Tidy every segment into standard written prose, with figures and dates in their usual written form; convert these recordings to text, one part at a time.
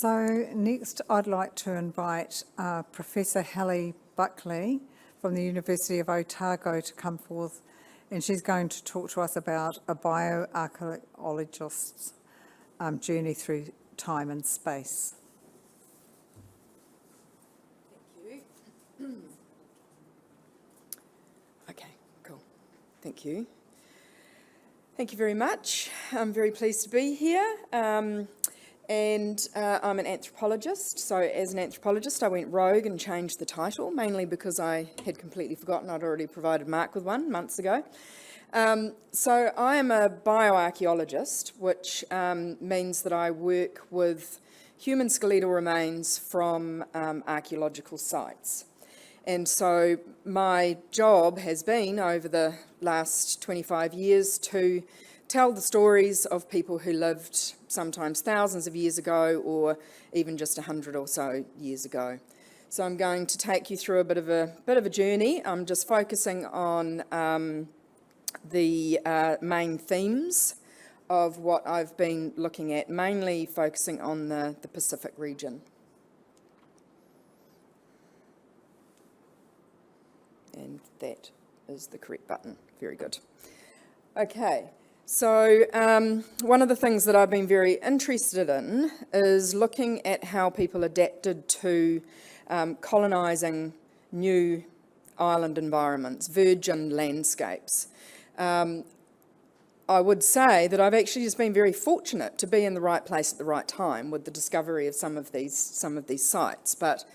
So next I'd like to invite Professor Hallie Buckley from the University of Otago to come forth, and she's going to talk to us about a bioarchaeologist's journey through time and space. Thank you. Okay, cool. Thank you. Thank you very much. I'm very pleased to be here. I'm an anthropologist. So as an anthropologist, I went rogue and changed the title, mainly because I had completely forgotten I'd already provided Mark with one months ago. So I am a bioarchaeologist, which means that I work with human skeletal remains from archaeological sites. And so my job has been, over the last 25 years, to tell the stories of people who lived sometimes thousands of years ago, or even just 100 or so years ago. So I'm going to take you through a bit of a journey. I'm just focusing on the main themes of what I've been looking at, mainly focusing on the Pacific region. And that is the correct button. Very good. Okay, so one of the things that I've been very interested in is looking at how people adapted to colonising new island environments, virgin landscapes. I would say that I've actually just been very fortunate to be in the right place at the right time with the discovery of some of these sites. But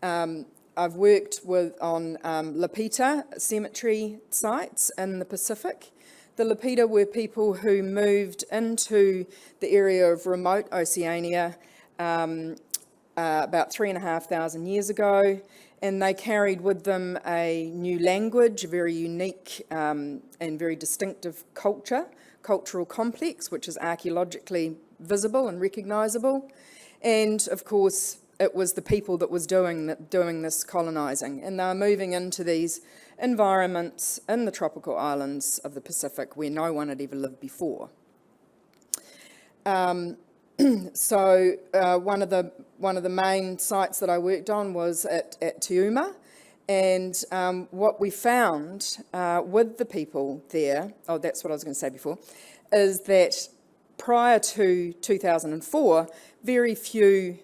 I've worked on Lapita cemetery sites in the Pacific. The Lapita were people who moved into the area of remote Oceania about 3,500 years ago, and they carried with them a new language, a very unique and very distinctive cultural complex, which is archaeologically visible and recognisable. And of course, it was the people that was doing this colonising, and they were moving into these environments in the tropical islands of the Pacific where no one had ever lived before. So one of the main sites that I worked on was at Tiuma, and what we found with the people there, that's what I was going to say before, is that prior to 2004, very few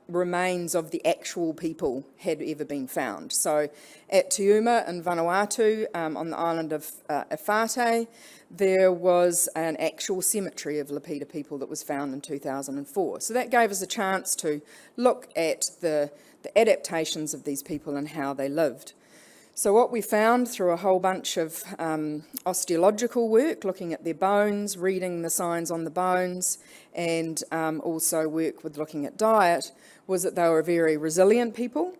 remains of the actual people had ever been found. So at Tiuma in Vanuatu, on the island of Efate, there was an actual cemetery of Lapita people that was found in 2004. So that gave us a chance to look at the adaptations of these people and how they lived. So what we found through a whole bunch of osteological work, looking at their bones, reading the signs on the bones, and also work with looking at diet, was that they were very resilient people,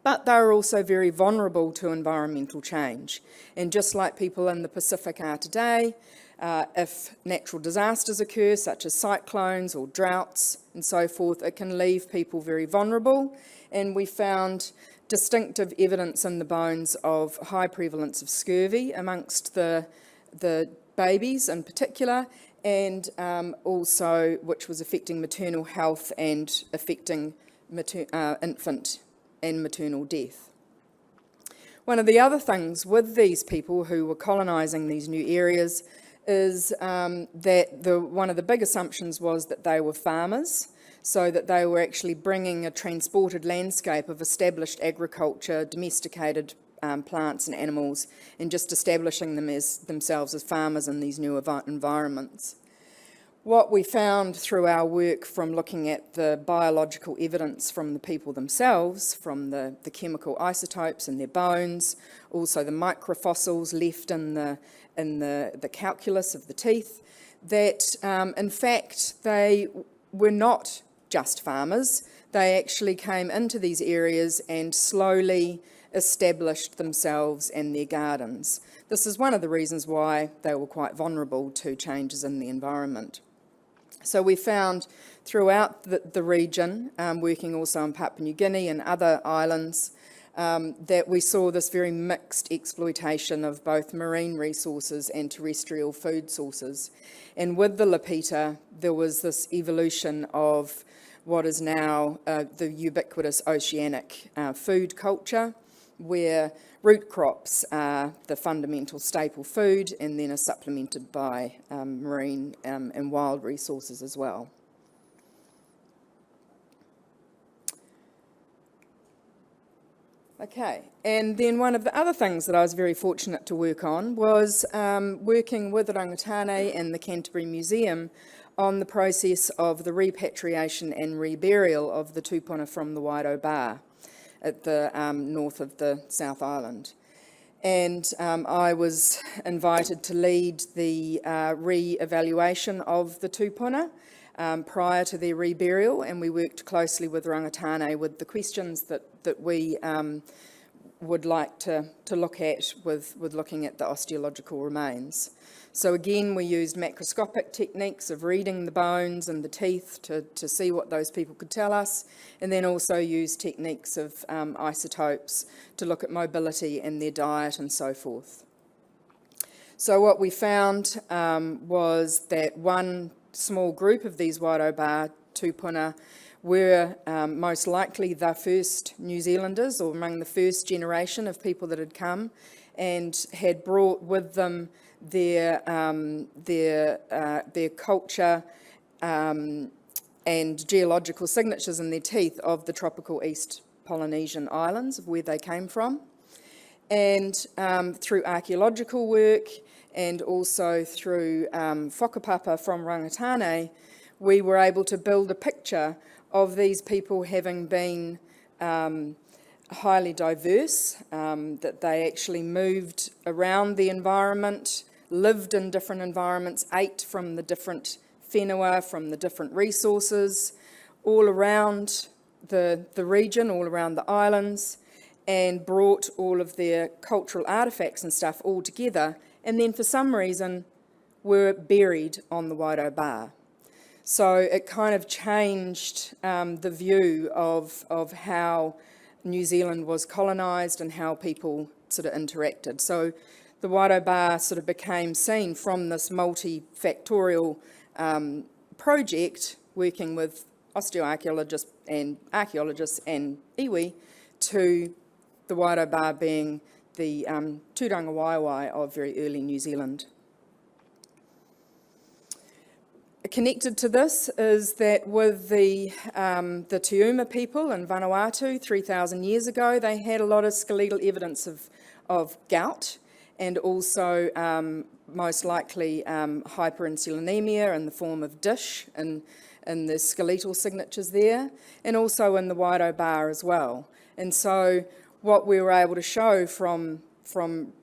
but they were also very vulnerable to environmental change. And just like people in the Pacific are today, if natural disasters occur, such as cyclones or droughts and so forth, it can leave people very vulnerable. And we found distinctive evidence in the bones of high prevalence of scurvy amongst the babies in particular, and also which was affecting maternal health and affecting infant and maternal death. One of the other things with these people who were colonising these new areas is that one of the big assumptions was that they were farmers, so that they were actually bringing a transported landscape of established agriculture, domesticated plants and animals, and just establishing themselves as farmers in these new environments. What we found through our work from looking at the biological evidence from the people themselves, from the chemical isotopes in their bones, also the microfossils left in the calculus of the teeth, that in fact they were not just farmers. They actually came into these areas and slowly established themselves and their gardens. This is one of the reasons why they were quite vulnerable to changes in the environment. So we found throughout the region, working also in Papua New Guinea and other islands, that we saw this very mixed exploitation of both marine resources and terrestrial food sources. And with the Lapita, there was this evolution of what is now the ubiquitous oceanic food culture, where root crops are the fundamental staple food and then are supplemented by marine and wild resources as well. Okay, and then one of the other things that I was very fortunate to work on was working with Rangatane and the Canterbury Museum on the process of the repatriation and reburial of the tupuna from the Waido Bar at the north of the South Island. And I was invited to lead the re-evaluation of the tupuna prior to their reburial, and we worked closely with Rangatane with the questions that we would like to look at with looking at the osteological remains. So again, we used macroscopic techniques of reading the bones and the teeth to see what those people could tell us, and then also used techniques of isotopes to look at mobility and their diet and so forth. So what we found was that one small group of these Waido Bar tupuna were most likely the first New Zealanders, or among the first generation of people that had come, and had brought with them their culture and geological signatures in their teeth of the tropical East Polynesian islands, of where they came from. And through archaeological work and also through whakapapa from Rangatane, we were able to build a picture of these people having been highly diverse, that they actually moved around the environment, lived in different environments, ate from the different whenua, from the different resources, all around the region, all around the islands, and brought all of their cultural artefacts and stuff all together, and then for some reason were buried on the Waido Bar. So it kind of changed the view of how New Zealand was colonised and how people sort of interacted. So the Waido Bar sort of became seen from this multifactorial project, working with osteoarchaeologists and archaeologists and iwi, to the Waido Bar being the tūranga waiwai of very early New Zealand. Connected to this is that with the Tiuma people in Vanuatu 3,000 years ago, they had a lot of skeletal evidence of gout, and also most likely hyperinsulinemia in the form of dish in the skeletal signatures there, and also in the Waido Bar as well. And so what we were able to show from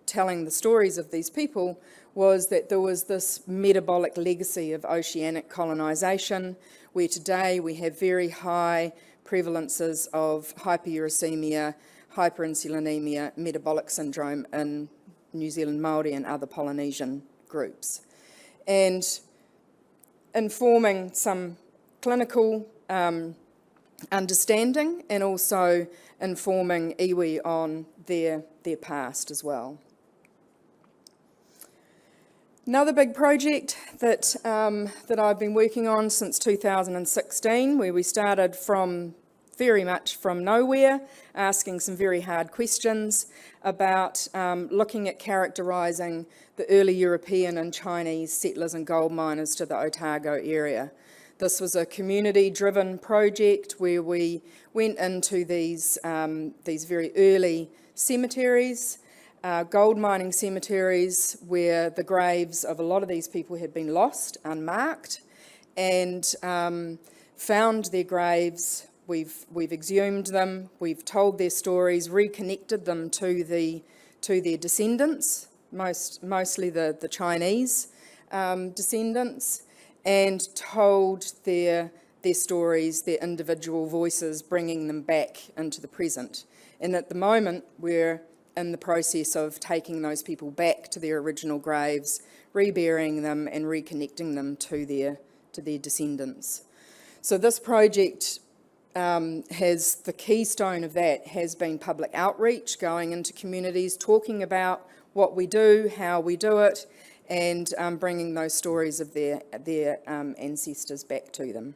telling the stories of these people was that there was this metabolic legacy of oceanic colonisation, where today we have very high prevalences of hyperuricemia, hyperinsulinemia, metabolic syndrome in New Zealand Māori and other Polynesian groups. And informing some clinical understanding, and also informing iwi on their past as well. Another big project that I've been working on since 2016, where we started very much from nowhere, asking some very hard questions about looking at characterising the early European and Chinese settlers and gold miners to the Otago area. This was a community-driven project where we went into these very early cemeteries, gold mining cemeteries, where the graves of a lot of these people had been lost, unmarked, and found their graves. We've exhumed them, we've told their stories, reconnected them to their descendants, mostly the Chinese descendants, and told their stories, their individual voices, bringing them back into the present. And at the moment, we're in the process of taking those people back to their original graves, reburying them and reconnecting them to their descendants. So this project the keystone of that has been public outreach, going into communities, talking about what we do, how we do it, and bringing those stories of their ancestors back to them.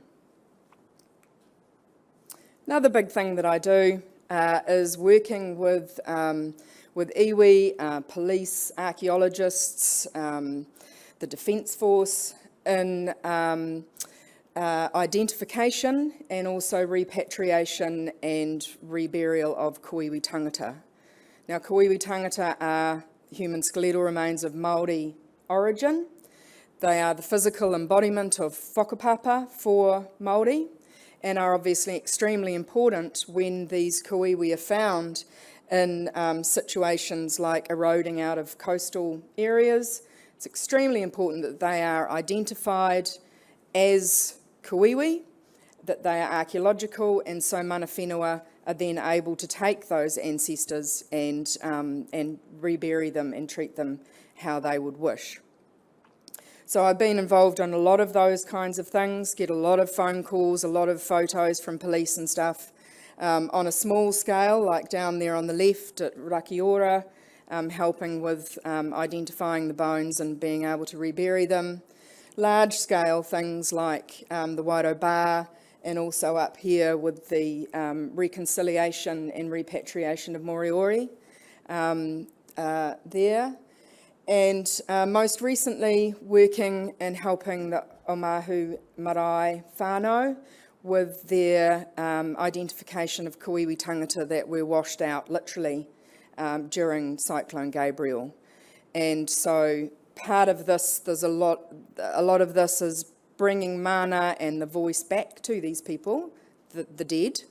Another big thing that I do is working with iwi, police, archaeologists, the Defence Force in identification and also repatriation and reburial of koiwi tangata. Now, koiwi tangata are human skeletal remains of Māori origin. They are the physical embodiment of whakapapa for Māori and are obviously extremely important when these koiwi are found in situations like eroding out of coastal areas. It's extremely important that they are identified as koiwi, that they are archaeological, and so mana whenua are then able to take those ancestors and rebury them and treat them how they would wish. So I've been involved on a lot of those kinds of things, get a lot of phone calls, a lot of photos from police and stuff. On a small scale, like down there on the left at Rakiora, helping with identifying the bones and being able to rebury them. Large scale things like the Wairo Bar, and also up here with the reconciliation and repatriation of Moriori there. And most recently working and helping the Omahu Marae whānau with their identification of koiwi tangata that were washed out literally during Cyclone Gabriel. And so part of this, there's a lot of this is bringing mana and the voice back to these people, the dead,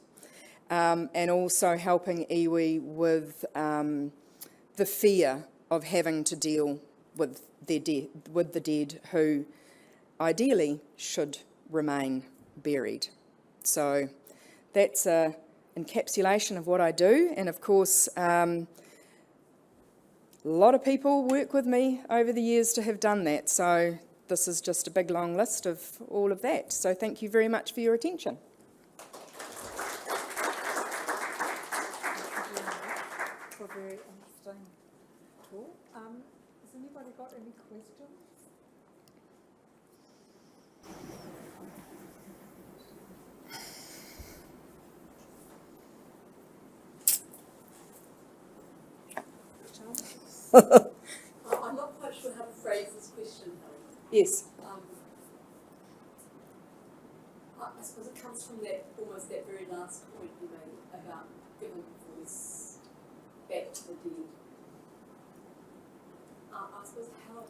and also helping iwi with the fear of having to deal with the dead who ideally should remain buried. So that's a encapsulation of what I do, and of course a lot of people work with me over the years to have done that, so this is just a big long list of all of that. So thank you very much for your attention. For a very interesting talk. Has anybody got any questions? I'm not quite sure how to phrase this question, Hallie. Yes. I suppose it comes from almost that very last point you made about giving voice back to the dead. I suppose how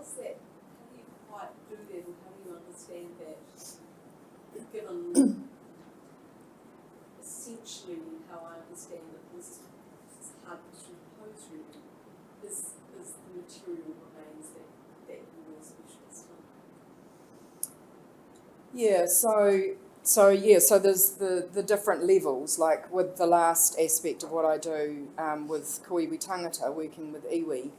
is that? How do you quite do that, and how do you understand that? Given essentially how I understand it, this is hard to pose really. Is the material remains that you're a specialist on? Yeah, so there's the different levels, like with the last aspect of what I do with koiwi tangata, working with iwi,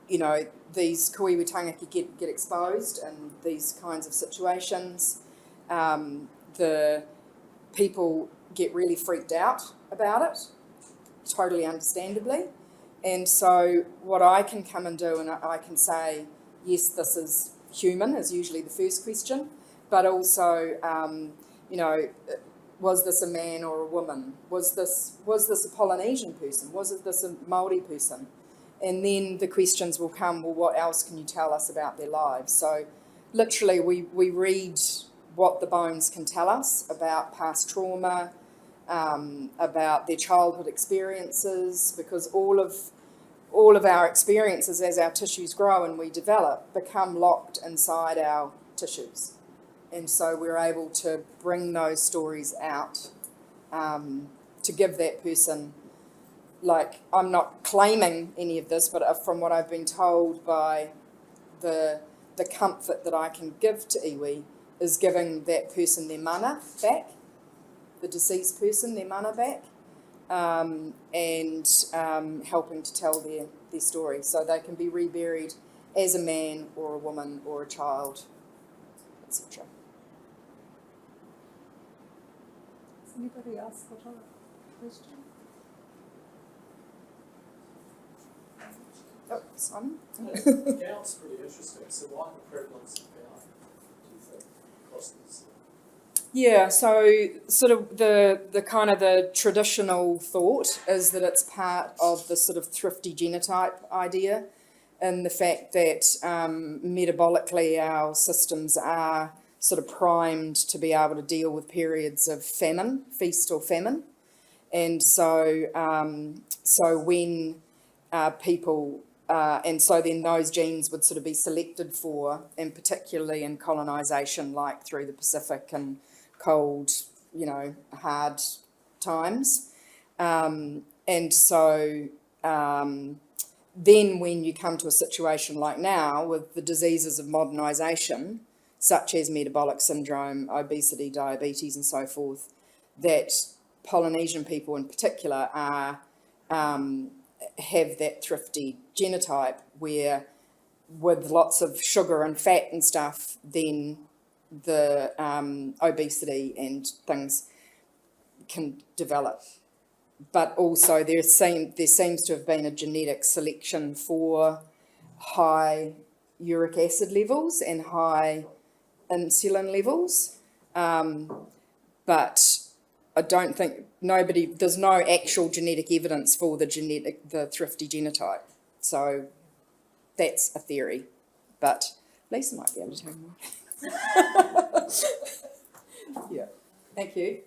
you know, these koiwi tangata get exposed in these kinds of situations. The people get really freaked out about it, totally understandably. And so what I can come and do, and I can say, yes, this is human, is usually the first question, but also, you know, was this a man or a woman? Was this a Polynesian person? Was this a Māori person? And then the questions will come, well, what else can you tell us about their lives? So literally we read what the bones can tell us about past trauma, about their childhood experiences, because all of our experiences as our tissues grow and we develop become locked inside our tissues. And so we're able to bring those stories out to give that person, like, I'm not claiming any of this, but from what I've been told by the comfort that I can give to iwi is giving that person their mana back, the deceased person their mana back, and helping to tell their story so they can be reburied as a man or a woman or a child, etc. Anybody else got a question? Oh, Simon? Gout's pretty interesting. So what the prevalence of gout do you think across these? Yeah, so sort of the kind of the traditional thought is that it's part of the sort of thrifty genotype idea, and the fact that metabolically our systems are sort of primed to be able to deal with periods of famine, feast or famine, and so when people and so then those genes would sort of be selected for, and particularly in colonisation, like through the Pacific and cold, hard times. And so then when you come to a situation like now with the diseases of modernisation, such as metabolic syndrome, obesity, diabetes and so forth, that Polynesian people in particular are have that thrifty genotype where with lots of sugar and fat and stuff, then the obesity and things can develop. But also there seems to have been a genetic selection for high uric acid levels and high insulin levels. But I don't think there's no actual genetic evidence for the thrifty genotype. So that's a theory, but Lisa might be able to tell you more. Yeah, thank you.